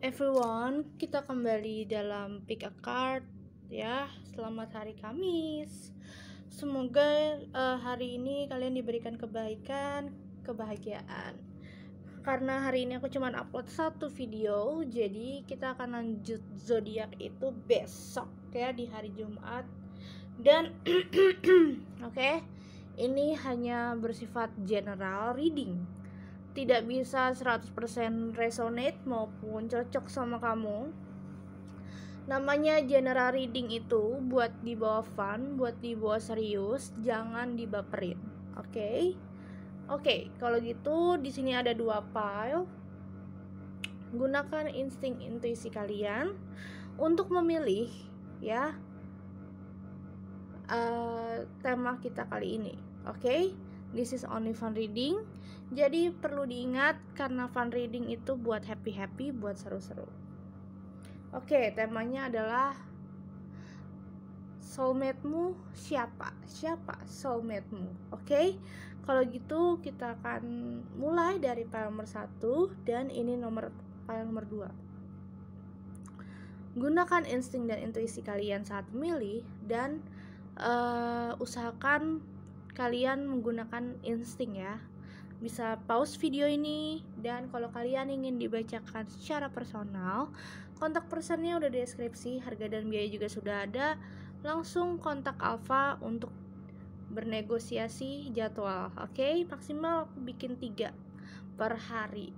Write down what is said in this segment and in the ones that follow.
everyone, kita kembali dalam Pick a Card ya. Selamat hari Kamis. Semoga hari ini kalian diberikan kebaikan, kebahagiaan. Karena hari ini aku cuma upload satu video, jadi kita akan lanjut zodiak itu besok ya, di hari Jumat. Dan oke, ini hanya bersifat general reading, tidak bisa 100% resonate maupun cocok sama kamu. Namanya general reading itu buat dibawa fun, buat dibawa serius, jangan dibaperin. Oke, kalau gitu di sini ada 2 pile. Gunakan insting intuisi kalian untuk memilih ya tema kita kali ini. This is only fun reading. Jadi perlu diingat, karena fun reading itu buat happy-happy, buat seru-seru. Temanya adalah soulmate-mu siapa? Siapa soulmate-mu? Kalau gitu kita akan mulai dari pile nomor 1, dan ini pile nomor 2. Gunakan insting dan intuisi kalian saat memilih, dan usahakan kalian menggunakan insting ya. Bisa pause video ini, dan kalau kalian ingin dibacakan secara personal, kontak personnya udah di deskripsi, harga dan biaya juga sudah ada. Langsung kontak Alfa untuk bernegosiasi jadwal. Maksimal aku bikin 3 per hari.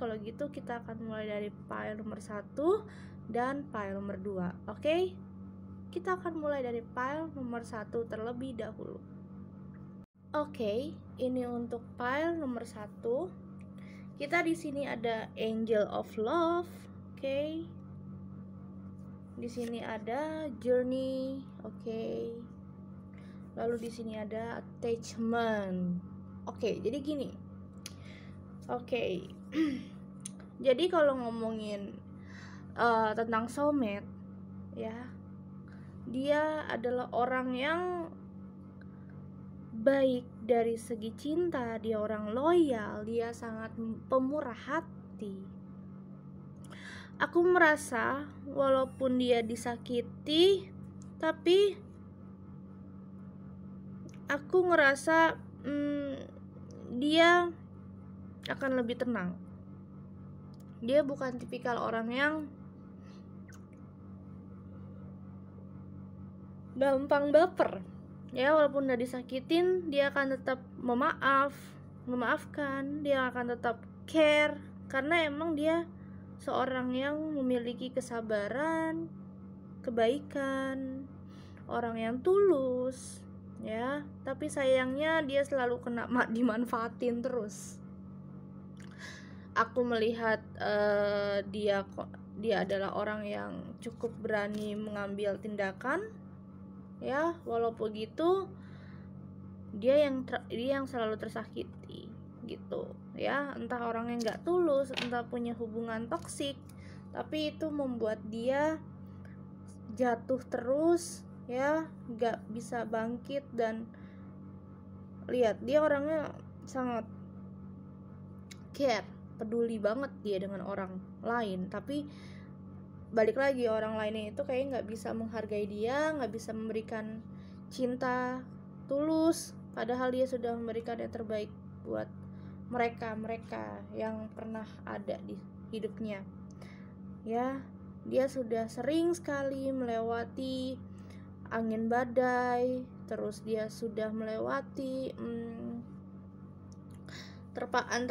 Kalau gitu kita akan mulai dari pile nomor 1 dan pile nomor 2. Kita akan mulai dari pile nomor 1 terlebih dahulu. Ini untuk pile nomor 1. Kita di sini ada Angel of Love. Di sini ada Journey. Lalu di sini ada Attachment. Jadi gini. Jadi kalau ngomongin tentang soulmate ya, dia adalah orang yang baik dari segi cinta, dia orang loyal, dia sangat pemurah hati. Aku merasa walaupun dia disakiti, tapi aku ngerasa dia akan lebih tenang. Dia bukan tipikal orang yang gampang baper ya. Walaupun udah disakitin, dia akan tetap memaafkan, dia akan tetap care, karena emang dia seorang yang memiliki kesabaran, kebaikan, orang yang tulus ya. Tapi sayangnya dia selalu kena dimanfaatin terus. Aku melihat dia adalah orang yang cukup berani mengambil tindakan ya. Walaupun gitu, dia yang selalu tersakiti gitu ya. Entah orang yang nggak tulus, entah punya hubungan toksik, tapi itu membuat dia jatuh terus ya, nggak bisa bangkit. Dan lihat, dia orangnya sangat care, peduli banget dia dengan orang lain. Tapi balik lagi, orang lainnya itu kayak nggak bisa menghargai dia, nggak bisa memberikan cinta tulus, padahal dia sudah memberikan yang terbaik buat mereka yang pernah ada di hidupnya ya. Dia sudah sering sekali melewati angin badai, terus dia sudah melewati terpaan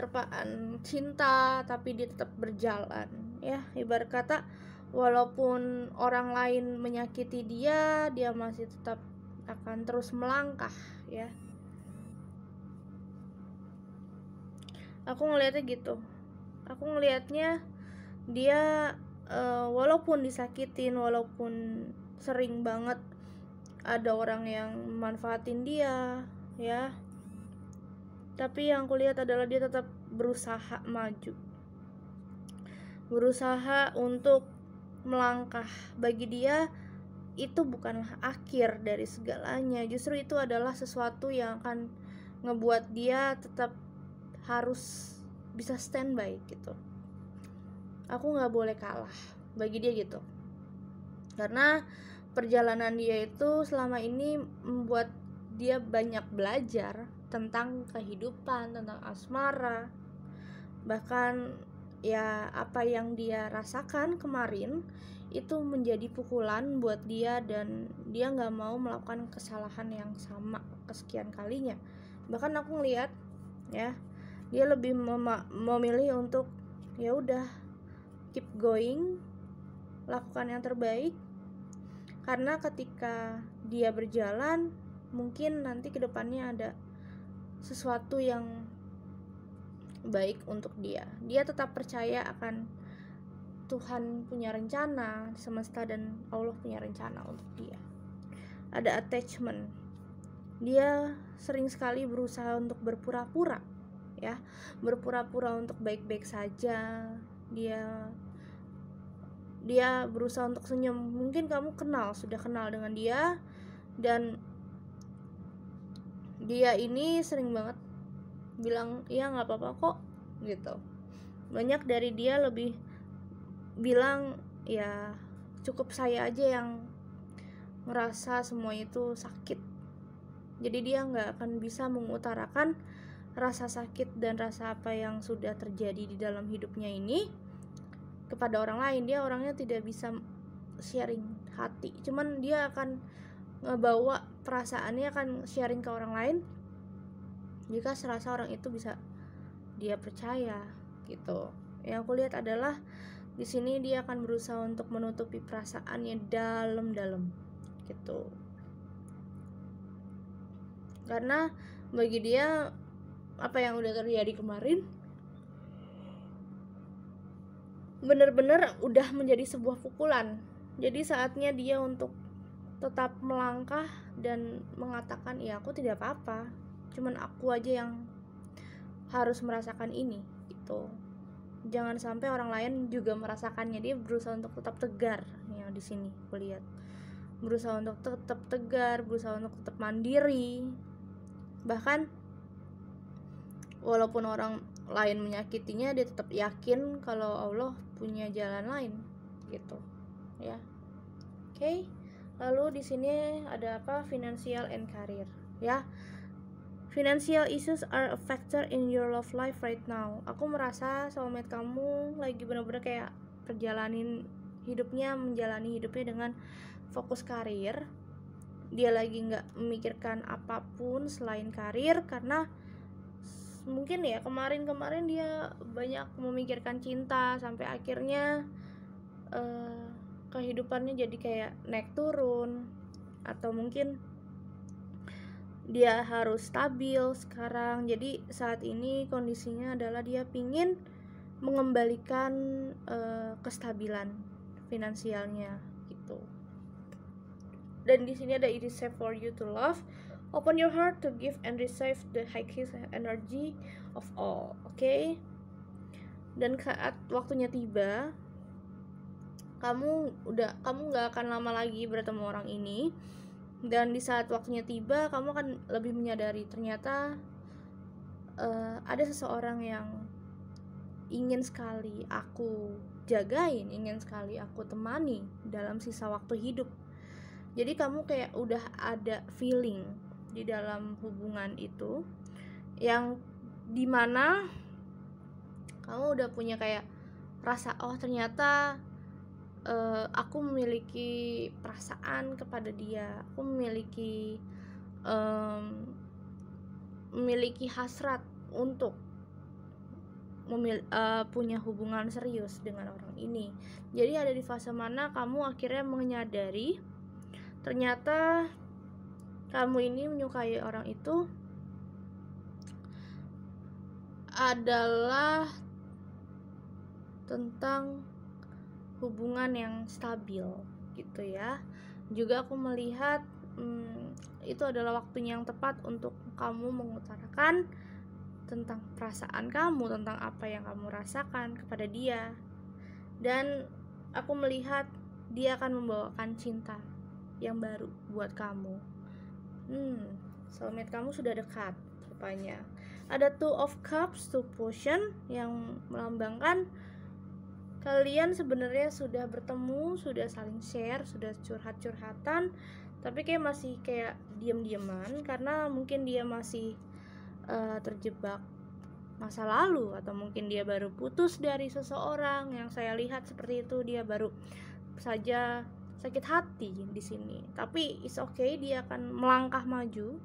cinta, tapi dia tetap berjalan ya. Ibarat kata, walaupun orang lain menyakiti dia masih tetap akan terus melangkah ya. Aku ngelihatnya gitu. Aku ngelihatnya dia walaupun disakitin, walaupun sering banget ada orang yang memanfaatin dia ya, tapi yang kulihat adalah dia tetap berusaha maju, berusaha untuk melangkah. Bagi dia itu bukanlah akhir dari segalanya, justru itu adalah sesuatu yang akan ngebuat dia tetap harus bisa standby gitu. aku nggak boleh kalah, bagi dia gitu. Karena perjalanan dia itu selama ini membuat dia banyak belajar tentang kehidupan, tentang asmara. Bahkan ya apa yang dia rasakan kemarin itu menjadi pukulan buat dia, dan dia nggak mau melakukan kesalahan yang sama kesekian kalinya. Bahkan aku ngeliat ya, dia lebih memilih untuk ya udah keep going, lakukan yang terbaik. Karena ketika dia berjalan, mungkin nanti kedepannya ada sesuatu yang baik untuk dia. Dia tetap percaya akan Tuhan punya rencana, semesta dan Allah punya rencana untuk dia. Ada attachment. Dia sering sekali berusaha untuk berpura-pura, ya, berpura-pura untuk baik-baik saja. Dia berusaha untuk senyum. Mungkin kamu sudah kenal dengan dia, dan dia ini sering banget bilang ya nggak apa-apa kok gitu. Banyak dari dia lebih bilang ya cukup saya aja yang ngerasa semua itu sakit. Jadi dia nggak akan bisa mengutarakan rasa sakit dan rasa apa yang sudah terjadi di dalam hidupnya ini kepada orang lain. Dia orangnya tidak bisa sharing hati, cuman dia akan ngebawa perasaannya, akan sharing ke orang lain jika serasa orang itu bisa dia percaya gitu. Yang aku lihat adalah di sini dia akan berusaha untuk menutupi perasaannya dalam-dalam gitu. Karena bagi dia apa yang udah terjadi kemarin benar-benar udah menjadi sebuah pukulan. Jadi saatnya dia untuk tetap melangkah dan mengatakan ya aku tidak apa-apa, cuman aku aja yang harus merasakan ini gitu. Jangan sampai orang lain juga merasakannya. Dia berusaha untuk tetap tegar ya, di sini aku lihat berusaha untuk tetap tegar, berusaha untuk tetap mandiri. Bahkan walaupun orang lain menyakitinya, dia tetap yakin kalau Allah punya jalan lain gitu ya. Oke. Lalu di sini ada apa? Financial and career ya. Financial issues are a factor in your love life right now. Aku merasa soulmate kamu lagi benar-benar kayak menjalani hidupnya dengan fokus karir. Dia lagi nggak memikirkan apapun selain karir, karena mungkin ya kemarin dia banyak memikirkan cinta sampai akhirnya kehidupannya jadi kayak naik turun, atau mungkin dia harus stabil sekarang. Jadi saat ini kondisinya adalah dia pingin mengembalikan kestabilan finansialnya gitu. Dan di sini ada it is safe for you to love. Open your heart to give and receive the highest energy of all. Okay? Dan saat waktunya tiba, kamu nggak akan lama lagi bertemu orang ini. Dan di saat waktunya tiba, kamu akan lebih menyadari ternyata ada seseorang yang ingin sekali aku jagain, ingin sekali aku temani dalam sisa waktu hidup. Jadi kamu kayak udah ada feeling di dalam hubungan itu, yang dimana kamu udah punya kayak rasa, oh ternyata aku memiliki perasaan kepada dia, aku memiliki hasrat untuk punya hubungan serius dengan orang ini. Jadi ada di fase mana kamu akhirnya menyadari ternyata kamu ini menyukai orang itu adalah tentang hubungan yang stabil gitu ya. Juga aku melihat itu adalah waktunya yang tepat untuk kamu mengutarakan tentang perasaan kamu, tentang apa yang kamu rasakan kepada dia. Dan aku melihat dia akan membawakan cinta yang baru buat kamu. Soulmate kamu sudah dekat rupanya. Ada Two of Cups, Two Potion, yang melambangkan kalian sebenarnya sudah bertemu, sudah saling share, sudah curhat-curhatan, tapi kayak masih kayak diam-diaman karena mungkin dia masih terjebak masa lalu, atau mungkin dia baru putus dari seseorang. Yang saya lihat seperti itu, dia baru saja sakit hati di sini. Tapi it's okay, dia akan melangkah maju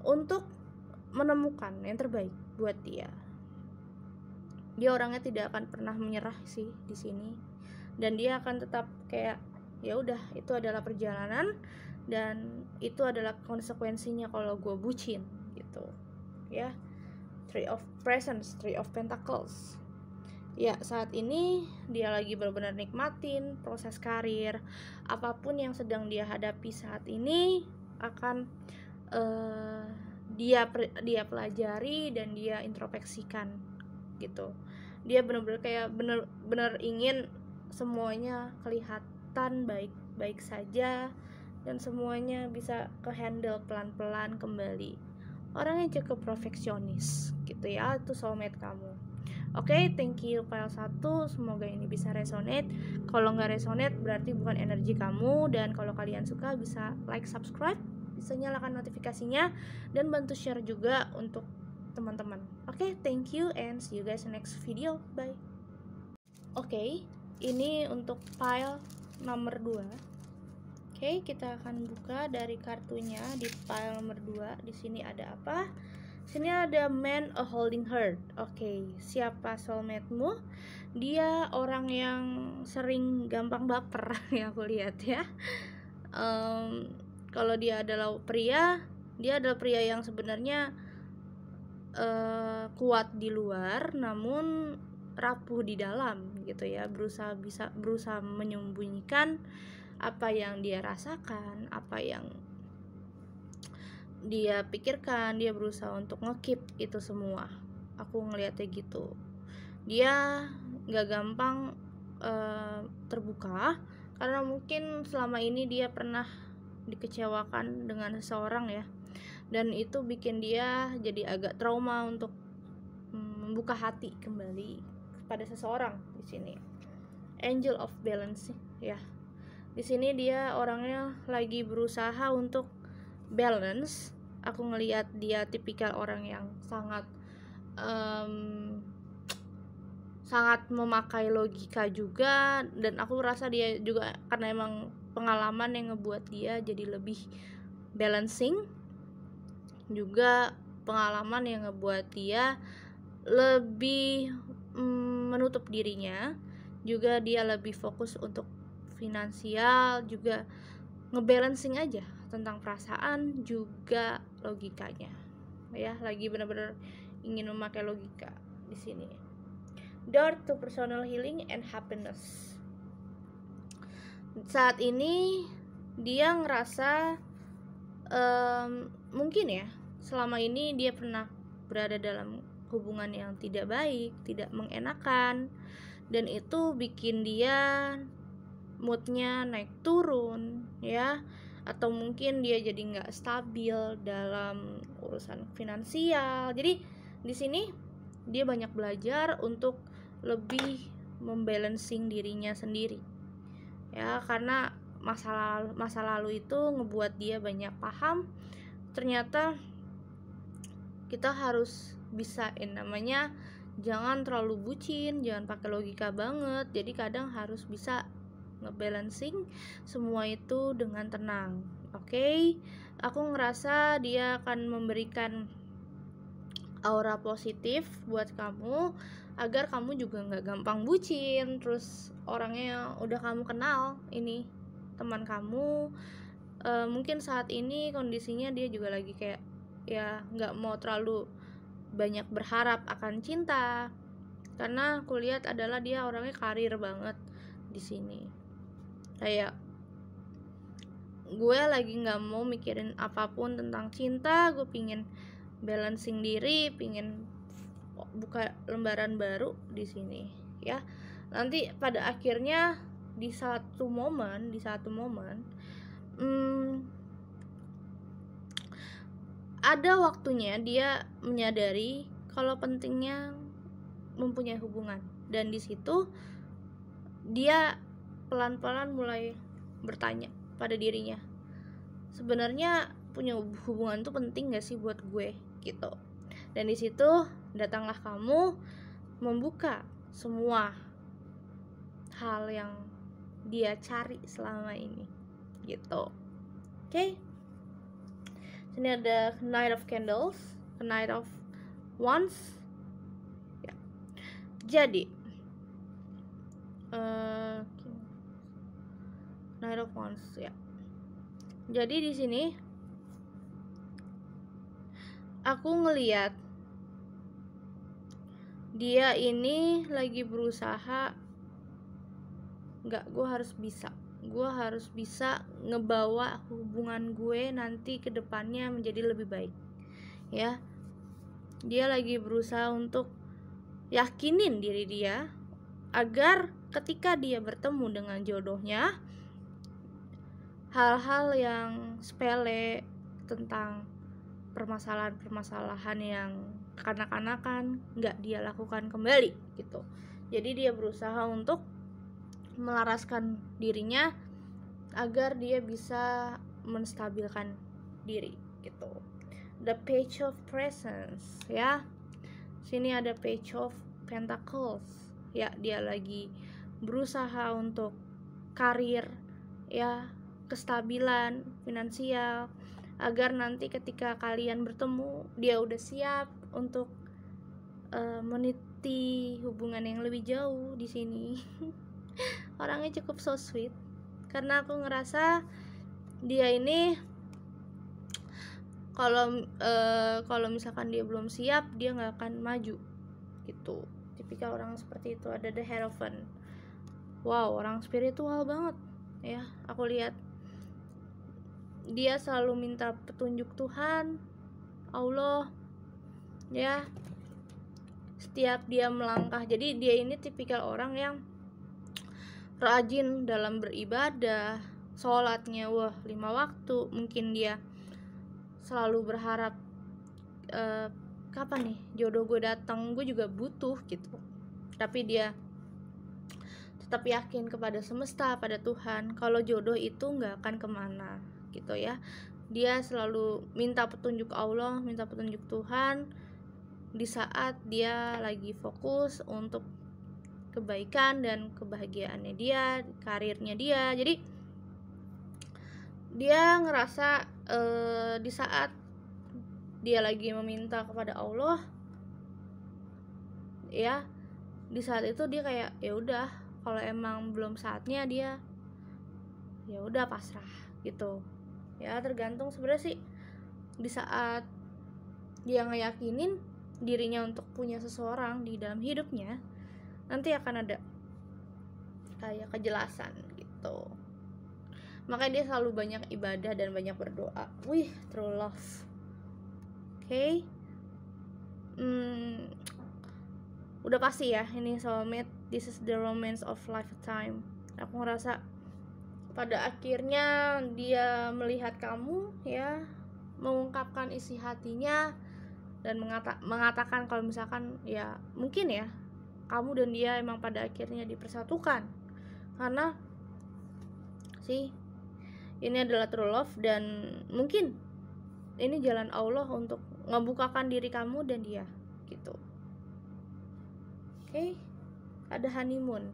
untuk menemukan yang terbaik buat dia. Dia orangnya tidak akan pernah menyerah sih di sini, dan dia akan tetap kayak ya udah, itu adalah perjalanan dan itu adalah konsekuensinya kalau gue bucin gitu ya. Three of Presents, Three of Pentacles. Ya, saat ini dia lagi benar-benar nikmatin proses karir. Apapun yang sedang dia hadapi saat ini akan dia pelajari dan dia introspeksikan gitu. Dia benar-benar kayak benar-benar ingin semuanya kelihatan baik-baik saja dan semuanya bisa ke-handle pelan-pelan kembali. Orang yang cukup perfeksionis gitu ya, itu soulmate kamu. Oke, thank you file 1. Semoga ini bisa resonate. Kalau nggak resonate berarti bukan energi kamu. Dan kalau kalian suka bisa like, subscribe, bisa nyalakan notifikasinya, dan bantu share juga untuk teman-teman. Oke, thank you and see you guys in next video. Bye. Oke, ini untuk file nomor 2. Oke, kita akan buka dari kartunya di file nomor 2. Di sini ada apa? Sini ada Man a Holding Heart. Oke, siapa soulmate-mu? Dia orang yang sering gampang baper yang aku lihat ya. Kalau dia adalah pria yang sebenarnya kuat di luar namun rapuh di dalam gitu ya. Berusaha menyembunyikan apa yang dia rasakan, apa yang dia pikirkan. Dia berusaha untuk nge-keep itu semua. Aku ngeliatnya gitu. Dia gak gampang terbuka karena mungkin selama ini dia pernah dikecewakan dengan seseorang ya, dan itu bikin dia jadi agak trauma untuk membuka hati kembali kepada seseorang. Di sini Angel of Balance ya. Di sini dia orangnya lagi berusaha untuk balance. Aku ngelihat dia tipikal orang yang sangat memakai logika juga, dan aku rasa dia juga karena emang pengalaman yang ngebuat dia jadi lebih balancing, juga pengalaman yang ngebuat dia lebih menutup dirinya, juga dia lebih fokus untuk finansial, juga ngebalancing aja tentang perasaan juga logikanya ya. Lagi benar-benar ingin memakai logika di sini. Door to personal healing and happiness. Saat ini dia ngerasa mungkin ya selama ini dia pernah berada dalam hubungan yang tidak baik, tidak mengenakan, dan itu bikin dia moodnya naik turun ya, atau mungkin dia jadi nggak stabil dalam urusan finansial. Jadi di sini dia banyak belajar untuk lebih membalancing dirinya sendiri ya, karena masa lalu itu ngebuat dia banyak paham ternyata kita harus bisain namanya, jangan terlalu bucin, jangan pakai logika banget. Jadi kadang harus bisa ngebalancing semua itu dengan tenang. Oke, aku ngerasa dia akan memberikan aura positif buat kamu agar kamu juga nggak gampang bucin. Terus orangnya udah kamu kenal, ini teman kamu, mungkin saat ini kondisinya dia juga lagi kayak ya nggak mau terlalu banyak berharap akan cinta, karena aku lihat adalah dia orangnya karir banget di sini. Kayak gue lagi nggak mau mikirin apapun tentang cinta, gue pingin balancing diri, pingin buka lembaran baru di sini ya. Nanti pada akhirnya di satu momen ada waktunya dia menyadari kalau pentingnya mempunyai hubungan, dan di situ dia pelan-pelan mulai bertanya pada dirinya, sebenarnya punya hubungan tuh penting gak sih buat gue gitu. Dan di situ datanglah kamu membuka semua hal yang dia cari selama ini gitu. Oke. Sini ada Knight of Candles, Knight of Wands. Ya. Jadi Knight of Wands ya. Jadi di sini aku ngeliat dia ini lagi berusaha, gue harus bisa ngebawa hubungan gue nanti ke depannya menjadi lebih baik ya. Dia lagi berusaha untuk yakinin diri dia agar ketika dia bertemu dengan jodohnya, hal-hal yang sepele tentang permasalahan-permasalahan yang kanak-kanakan nggak dia lakukan kembali gitu. Jadi dia berusaha untuk melaraskan dirinya agar dia bisa menstabilkan diri gitu. The Page of Presence ya. Sini ada Page of Pentacles ya, dia lagi berusaha untuk karir ya, kestabilan finansial, agar nanti ketika kalian bertemu dia udah siap untuk meniti hubungan yang lebih jauh di sini. Orangnya cukup so sweet karena aku ngerasa dia ini kalau misalkan dia belum siap, dia nggak akan maju gitu. Tipikal orang seperti itu. Ada The Hierophant. Wow, orang spiritual banget ya. Aku lihat dia selalu minta petunjuk Tuhan, Allah ya, setiap dia melangkah. Jadi dia ini tipikal orang yang rajin dalam beribadah, sholatnya 5 waktu. Mungkin dia selalu berharap kapan nih jodoh gue datang, gue juga butuh gitu. Tapi dia tetap yakin kepada semesta, pada Tuhan, kalau jodoh itu nggak akan kemana gitu ya. Dia selalu minta petunjuk Allah, minta petunjuk Tuhan di saat dia lagi fokus untuk kebaikan dan kebahagiaannya dia, karirnya dia. Jadi dia ngerasa di saat dia lagi meminta kepada Allah ya, di saat itu dia kayak ya udah, kalau emang belum saatnya dia ya udah pasrah gitu ya. Tergantung sebenarnya sih, di saat dia ngeyakinin dirinya untuk punya seseorang di dalam hidupnya, nanti akan ada kayak kejelasan gitu. Makanya dia selalu banyak ibadah dan banyak berdoa. Wih, true love. Oke. Udah pasti ya, ini soulmate. This is the romance of lifetime. Aku ngerasa pada akhirnya dia melihat kamu ya, mengungkapkan isi hatinya dan mengatakan kalau misalkan ya mungkin ya kamu dan dia emang pada akhirnya dipersatukan, karena sih ini adalah true love. Dan mungkin ini jalan Allah untuk membukakan diri kamu dan dia gitu. Oke. Ada honeymoon.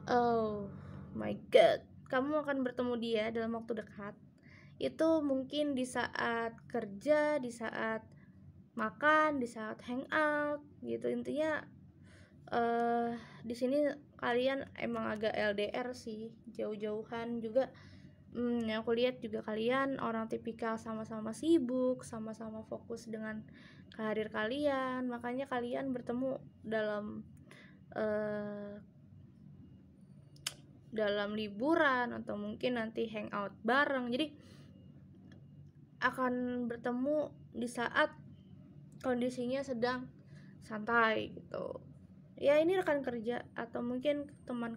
Oh my god, kamu akan bertemu dia dalam waktu dekat. Itu mungkin di saat kerja, di saat makan, di saat hangout gitu. Intinya di sini kalian emang agak LDR sih, jauh-jauhan juga. Yang aku lihat juga kalian orang tipikal sama-sama sibuk, sama-sama fokus dengan karir kalian. Makanya kalian bertemu dalam liburan atau mungkin nanti hangout bareng. Jadi akan bertemu di saat kondisinya sedang santai gitu ya. Ini rekan kerja atau mungkin teman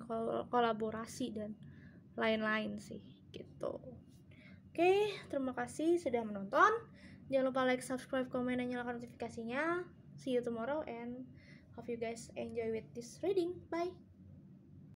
kolaborasi dan lain-lain sih gitu. Oke, terima kasih sudah menonton. Jangan lupa like, subscribe, komen, dan nyalakan notifikasinya. See you tomorrow and hope you guys enjoy with this reading. Bye.